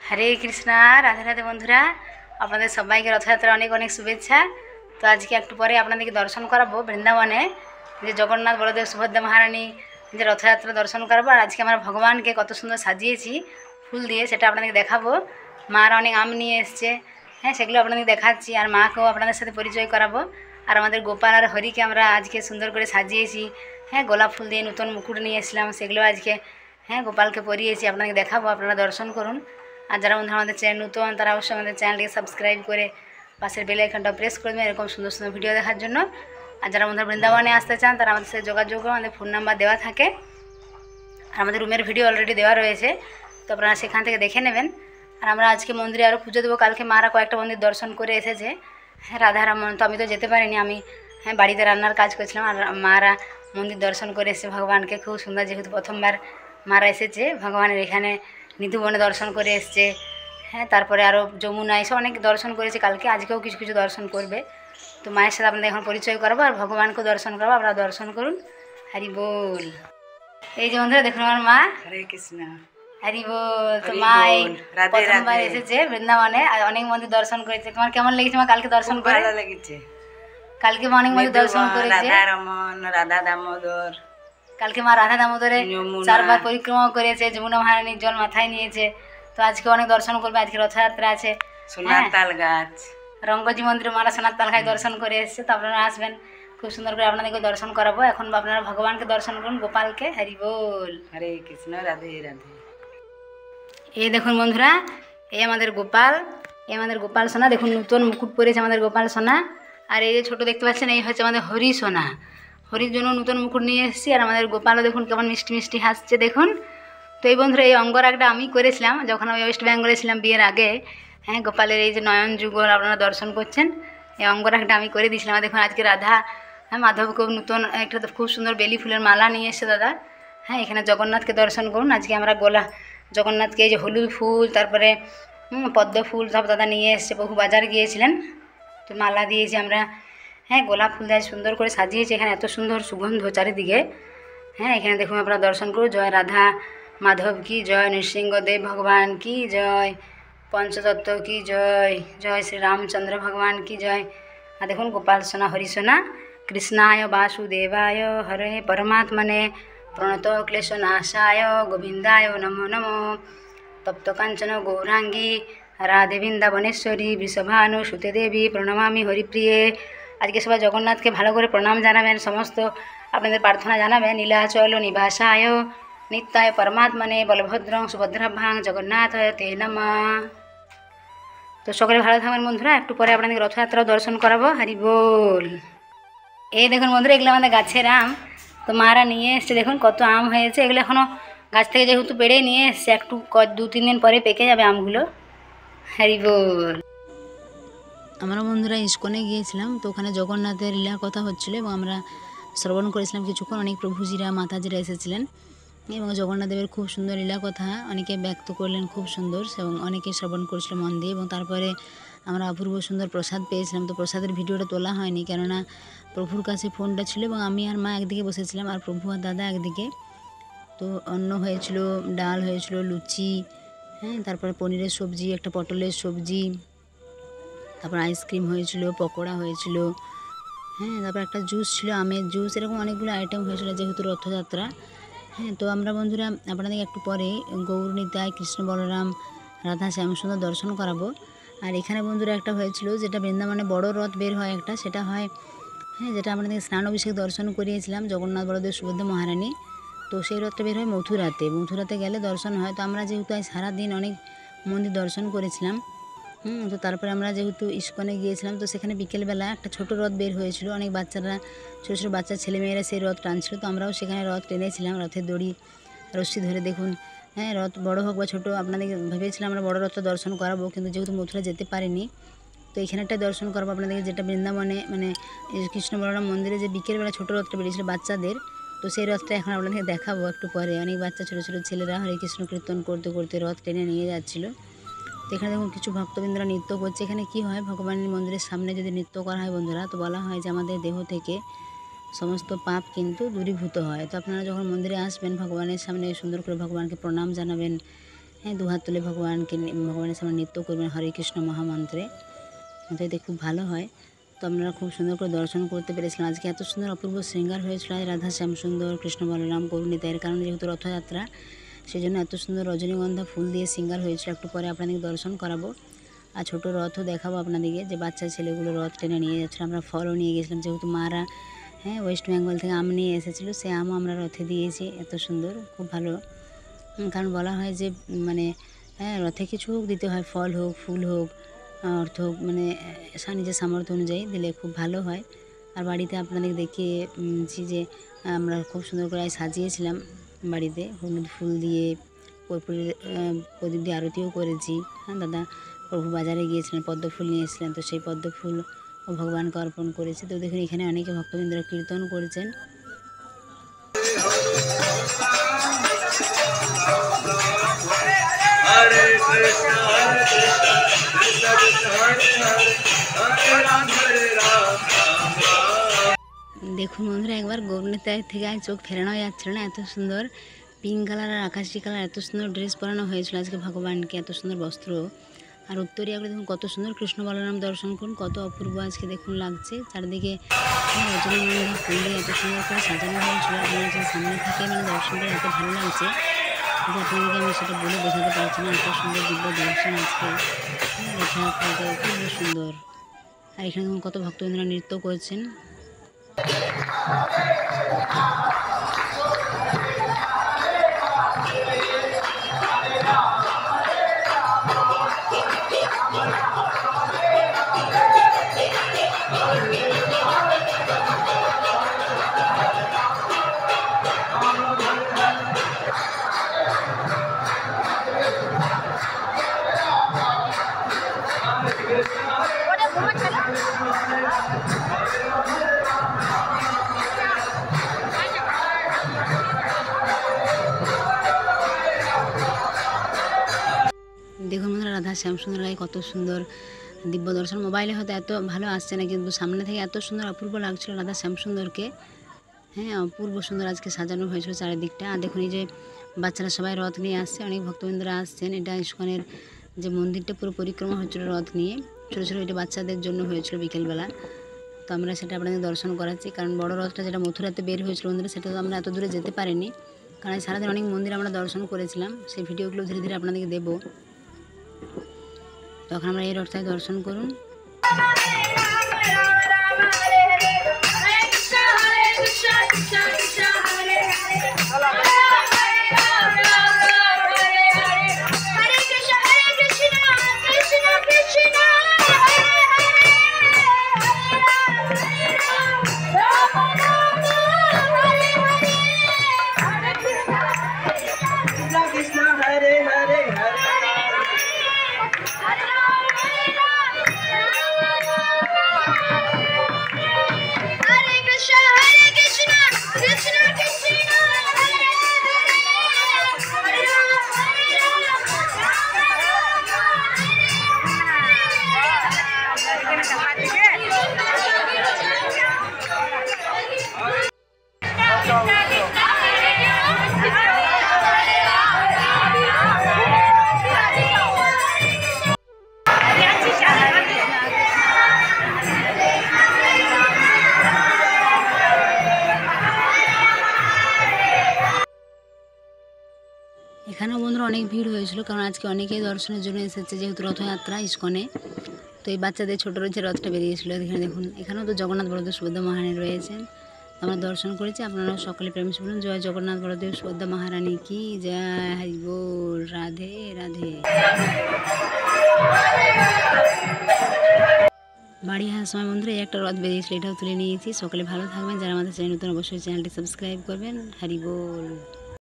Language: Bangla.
হরে কৃষ্ণা, রাধে রাধে বন্ধুরা, আপনাদের সবাইকে রথযাত্রা অনেক অনেক শুভেচ্ছা। তো আজকে একটু পরে আপনাদেরকে দর্শন করাবো বৃন্দাবনে, যে জগন্নাথ বলদেব সুভদ্রা মহারানী যে রথযাত্রা দর্শন করাবো। আর আজকে আমরা ভগবানকে কত সুন্দর সাজিয়েছি ফুল দিয়ে, সেটা আপনাদেরকে দেখাবো। মারা অনেক আম নিয়ে এসছে, হ্যাঁ, সেগুলো আপনাদেরকে দেখাচ্ছি। আর মাকেও আপনাদের সাথে পরিচয় করাবো। আর আমাদের গোপাল আর হরিকে আমরা আজকে সুন্দর করে সাজিয়েছি, হ্যাঁ, গোলাপ ফুল দিয়ে নতুন মুকুট নিয়ে এসেছিলাম, সেগুলো আজকে হ্যাঁ গোপালকে পরিয়েছি, আপনাকে দেখাবো, আপনারা দর্শন করুন। আর যারা বন্ধুরা আমাদের চ্যানেল নতুন, তারা অবশ্যই আমাদের চ্যানেলটিকে সাবস্ক্রাইব করে পাশের বেল আইকনটা প্রেস করে দেবেন এরকম সুন্দর সুন্দর ভিডিও দেখার জন্য। আর যারা বন্ধুরা বৃন্দাবনে আসতে চান, তারা আমাদের সাথে যোগাযোগ করুন, আমাদের ফোন নাম্বার দেওয়া থাকে। আর আমাদের রুমের ভিডিও অলরেডি দেওয়া রয়েছে, তো আপনারা সেখান থেকে দেখে নেবেন। আর আমরা আজকে মন্দিরে আরও পুজো দেবো। কালকে মারা কয়েকটা মন্দির দর্শন করে এসেছে, হ্যাঁ, রাধারামন। তো আমি তো যেতে পারিনি, আমি হ্যাঁ বাড়িতে রান্নার কাজ করছিলাম। আর মারা মন্দির দর্শন করে এসেছে ভগবানকে, খুব সুন্দর, যেহেতু প্রথমবার মারা এসেছে ভগবানের এখানে, নিধুবনে দর্শন করে এসছে, হ্যাঁ, তারপরে আরও যমুনা এসব অনেক দর্শন করেছে কালকে। আজকেও কিছু কিছু দর্শন করবে। তো মায়ের সাথে আপনাদের এখন পরিচয় করাবো আর ভগবানকেও দর্শন করাবো, আপনারা দর্শন করুন। হরি বল। এই যে বন্ধুরা দেখুন আমার মা। হরে কৃষ্ণ। হরি বল। তো মা এই প্রথমবার এসেছে বৃন্দাবনে, আর অনেক মন্দির দর্শন করেছে। তোমার কেমন লেগেছে মা কালকে দর্শন করে? ভালো লেগেছে। কালকে মা অনেক মন্দির দর্শন করেছে। রাধা রমন, রাধা দামোদর। কালকে মা রাধা দামোদরে 4বার পরিক্রমা করেছে, যমুনা মহারানীর জল মাথায় নিয়েছে। তো আজকে অনেক দর্শন করবে, আজকে রথযাত্রা আছে। সোনার তাল গাছ, রঙ্গজি মন্দিরে মারা সোনার তাল গাছ দর্শন করে এসেছে। তো আপনারা আসবেন, খুব সুন্দর করে আপনাদেরকে দর্শন করাবো। এখন আপনারা ভগবানকে দর্শন করুন, গোপালকে। হরি বল। হরে কৃষ্ণ, রাধে রাধে। এই দেখুন বন্ধুরা, এই আমাদের গোপাল, এই আমাদের গোপাল সোনা। দেখুন নতুন মুকুট পরেছে আমাদের গোপাল সোনা। আর এই যে ছোটো দেখতে পাচ্ছেন, এই হচ্ছে আমাদের হরি সোনা। হরির জন্য নতুন মুকুট নিয়ে এসেছি। আর আমাদের গোপালও দেখুন কেমন মিষ্টি মিষ্টি হাসছে, দেখুন। তো এই বন্ধুরা, এই অঙ্গরাগটা আমি করেছিলাম যখন আমি ওয়েস্ট বেঙ্গলে ছিলাম বিয়ের আগে, হ্যাঁ। গোপালের এই যে নয়ন যুগল আপনারা দর্শন করছেন, এই অঙ্গরাগটা আমি করে দিয়েছিলাম। আর দেখুন আজকে রাধা, হ্যাঁ, মাধবকে নতুন একটা খুব সুন্দর বেলি ফুলের মালা নিয়ে এসেছে দাদা, হ্যাঁ। এখানে জগন্নাথকে দর্শন করুন। আজকে আমরা জগন্নাথকে এই যে হলুদ ফুল, তারপরে পদ্ম ফুল সব দাদা নিয়ে এসছে, বহু বাজার গিয়েছিলেন। তো মালা দিয়েছি আমরা, হ্যাঁ, গোলাপ ফুল দিয়ে সুন্দর করে সাজিয়েছি। এখানে এত সুন্দর সুগন্ধ চারিদিকে, হ্যাঁ। এখানে দেখুন আপনারা দর্শন করুন। জয় রাধা মাধব কি জয়, নৃসিংহদেব ভগবান কি জয়, পঞ্চতত্ত্ব কি জয়, জয় শ্রী রামচন্দ্র ভগবান কি জয়। আর দেখুন গোপাল সোনা, হরি সোনা। কৃষ্ণায় বাসুদেবায় হরে পরমাত্মনে প্রণত ক্লেশ নাশায় গোবিন্দায় নমো নমো। তপ্ত কাঞ্চন গৌরাঙ্গী রাধে বৃন্দাবনেশ্বরী বৃষভানু সুতে দেবী প্রণমামি হরিপ্রিয়ে। আজকে সবাই জগন্নাথকে ভালো করে প্রণাম জানাবেন, সমস্ত আপনাদের প্রার্থনা জানাবেন। নীলাচল নিবাসায় নিত্যায় পরমাত্মনে বলভদ্রং সুভদ্রাভ্যাং জগন্নাথ তে নমঃ। তো সকলে ভালো থাকবেন বন্ধুরা। একটু পরে আপনাদের রথযাত্রাও দর্শন করাবো। হরি বল। এই দেখুন বন্ধুরা, এগুলো আমাদের গাছের আম। তো মারা নিয়ে এসছে, দেখুন কত আম হয়েছে। এগুলো এখনও গাছ থেকে যেহেতু পেড়ে নিয়ে এসছে, একটু 2-3 দিন পরে পেকে যাবে আমগুলো। হরি বল। আমরা বন্ধুরা ইস্কনে গিয়েছিলাম, তো ওখানে জগন্নাথের লীলা কথা হচ্ছিলো এবং আমরা শ্রবণ করেছিলাম কিছুক্ষণ। অনেক প্রভুজিরা মাতাজিরা এসেছিলেন এবং জগন্নাথদেবের খুব সুন্দর লীলা কথা অনেকে ব্যক্ত করলেন, খুব সুন্দর, এবং অনেকে শ্রবণ করেছিল মন দিয়ে। এবং তারপরে আমরা অপূর্ব সুন্দর প্রসাদ পেয়েছিলাম। তো প্রসাদের ভিডিওটা তোলা হয়নি, কেননা প্রভুর কাছে ফোনটা ছিল এবং আমি আর মা একদিকে বসেছিলাম আর প্রভু আর দাদা একদিকে। তো অন্ন হয়েছিল, ডাল হয়েছিল, লুচি, হ্যাঁ, তারপরে পনিরের সবজি, একটা পটলের সবজি, তারপর আইসক্রিম হয়েছিল, পকোড়া হয়েছিল, হ্যাঁ, তারপর একটা জুস ছিল, আমের জুস, এরকম অনেকগুলো আইটেম হয়েছিল যেহেতু রথযাত্রা, হ্যাঁ। তো আমরা বন্ধুরা আপনাদের একটু পরে গৌর নিতাই, কৃষ্ণ বলরাম, রাধা শ্যামসুন্দর দর্শন করাবো। আর এখানে বন্ধুরা একটা হয়েছিল, যেটা বৃন্দাবনে বড় রথ বের হয় একটা, সেটা হয়, হ্যাঁ, যেটা আপনাদের স্নান অভিষেক দর্শন করিয়েছিলাম জগন্নাথ বলদেব সুভদ্রা মহারানী। তো সেই রথটা বের হয় মথুরাতে গেলে দর্শন হয়। তো আমরা যেহেতু আজ সারাদিন অনেক মন্দির দর্শন করেছিলাম, তো তারপরে আমরা যেহেতু ইস্কনে গিয়েছিলাম, তো সেখানে বিকেলবেলা একটা ছোট রথ বের হয়েছিল, অনেক বাচ্চারা, ছোটো ছোটো বাচ্চা ছেলেমেয়েরা সেই রথ টানছিল। তো আমরাও সেখানে রথ টেনেছিলাম, রথের দড়ি রশ্মি ধরে। দেখুন, হ্যাঁ, রথ বড় হোক বা ছোটো, আপনাদের ভেবেছিলাম আমরা বড় রথটা দর্শন করাবো, কিন্তু যেহেতু মথুরা যেতে পারিনি, তো এখানেটা দর্শন করাবো আপনাদেরকে, যেটা বৃন্দাবনে মানে কৃষ্ণ বলরাম মন্দিরে যে বিকেলবেলা ছোটো রথটা বেরিয়েছিল বাচ্চাদের। তো সেই রথটা এখন আপনাদেরকে দেখাবো একটু পরে। অনেক বাচ্চা ছোটো ছোটো ছেলেরা হরে কৃষ্ণ কীর্তন করতে করতে রথ টেনে নিয়ে যাচ্ছিলো। তো এখানে দেখুন কিছু ভক্তবৃন্দরা নৃত্য করছে। এখানে কি হয়, ভগবানের মন্দিরের সামনে যদি নৃত্য করা হয় বন্ধুরা, তো বলা হয় যে আমাদের দেহ থেকে সমস্ত পাপ কিন্তু দূরীভূত হয়। তো আপনারা যখন মন্দিরে আসবেন, ভগবানের সামনে সুন্দর করে ভগবানকে প্রণাম জানাবেন, হ্যাঁ, দুহাত তুলে ভগবানের সামনে নৃত্য করবেন হরে কৃষ্ণ মহামন্ত্রে। তো এতে খুব ভালো হয়। তো আপনারা খুব সুন্দর করে দর্শন করতে পেরেছিলাম। আজকে এত সুন্দর অপূর্ব শৃঙ্গার হয়েছিল রাধা শ্যাম সুন্দর কৃষ্ণ বলরাম গৌরনীতা। এর কারণে যেহেতু রথযাত্রা, সেই জন্য এত সুন্দর রজনীগন্ধা ফুল দিয়ে শৃঙ্গার হয়েছিল। একটু পরে আপনাদেরকে দর্শন করাবো আর ছোটো রথও দেখাবো আপনাদেরকে, যে বাচ্চা ছেলেগুলো রথ টেনে নিয়ে যাচ্ছিলো। আমরা ফলও নিয়ে গেছিলাম, যেহেতু মারা ওয়েস্ট বেঙ্গল থেকে আম নিয়ে এসেছিলো, সে আমও আমরা রথে দিয়েছি। এত সুন্দর, খুব ভালো। কারণ বলা হয় যে মানে রথে কিছু হোক দিতে হয়, ফল হোক ফুল হোক অর্থ হোক, মানে নিজের সামর্থ্য অনুযায়ী দিলে খুব ভালো হয়। আর বাড়িতে আপনাদের দেখিয়েছি যে আমরা খুব সুন্দর করে সাজিয়েছিলাম বাড়িতে হলুদ ফুল দিয়ে, প্রদীপ দিয়ে আরতিও করেছি। দাদা প্রভু বাজারে গিয়েছিলেন, পদ্ম ফুল নিয়ে এসেছিলেন, তো সেই পদ্ম ফুল ভগবানকে অর্পণ করেছি। তো দেখুন এখানে অনেকে ভক্তবৃন্দরা কীর্তন করেছেন। দেখুন বন্ধুরা, একবার গৌরনীতায় থেকে চোখ ফেরানো যাচ্ছিল না, এত সুন্দর পিঙ্ক কালার আর আকাশি কালার, এত সুন্দর ড্রেস পরানো হয়েছিল আজকে ভগবানকে, এত সুন্দর বস্ত্র। আর উত্তরিয়াগুলো দেখুন কত সুন্দর, কৃষ্ণ বলরাম দর্শন করুন, কত অপূর্ব আজকে দেখুন লাগছে। চারিদিকে রজনীগন্ধা ফুল দিয়ে এত সুন্দর করে সাজানো হয়েছিল। আপনারা যে সামনে থেকে মানে দর্শন করে এত ভালো লাগছে যে আপনাদেরকে আমি সেটা বলে বোঝাতে পারছি না। এত সুন্দর দিব্য দর্শন আজকে রথযাত্রাতে, খুব সুন্দর। আর এখানে দেখুন কত ভক্তবৃন্দরা নৃত্য করছেন। দেখুন বন্ধুরা, রাধা শ্যাম সুন্দর লাগে, কত সুন্দর দিব্য দর্শন। মোবাইলে হয়তো এত ভালো আসছে না, কিন্তু সামনে থেকে এত সুন্দর অপূর্ব লাগছিল রাধা শ্যাম সুন্দরকে। অপূর্ব সুন্দর আজকে সাজানো হয়েছিল চারিদিকটা। আর দেখুন এই যে বাচ্চারা সবাই রথ নিয়ে আসছে, অনেক ভক্তবৃন্দরা আসছেন। এটা ইস্কনের যে মন্দিরটা পুরো পরিক্রমা হচ্ছিল রথ নিয়ে, ছোটো ছোটো এটা বাচ্চাদের জন্য হয়েছিল বিকেলবেলা। তো আমরা সেটা আপনাদের দর্শন করাচ্ছি, কারণ বড় রথটা যেটা মথুরাতে বের হয়েছিল বন্ধুরা, সেটা তো আমরা এত দূরে যেতে পারিনি, কারণ সারাদিন অনেক মন্দির আমরা দর্শন করেছিলাম। সেই ভিডিওগুলো ধীরে ধীরে আপনাদেরকে দেবো। তখন আমরা এই রথটায় দর্শন করুন। এখানেও বন্ধুরা অনেক ভিড় হয়েছিল, কারণ আজকে অনেকেই দর্শনের জন্য এসেছে, যেহেতু রথযাত্রা ইস্কনে। তো এই বাচ্চাদের ছোটো রয়েছে রথটা বেরিয়েছিল। এখানে দেখুন, এখানেও তো জগন্নাথ বলদেব সুভদ্রা মহারানী রয়েছেন। আমরা দর্শন করেছি। আপনারা সকলে প্রেম বলুন জয় জগন্নাথ বলদেব সুভদ্রা মহারানী কি জয়, হরি বল, রাধে রাধে। বাড়ি আসার সময় বন্ধুরা এই একটা রথ বেরিয়েছিল, এটাও তুলে নিয়েছি। সকলে ভালো থাকবেন। যারা আমাদের চ্যানেল নতুন অবশ্যই চ্যানেলটি সাবস্ক্রাইব করবেন। হরি বল।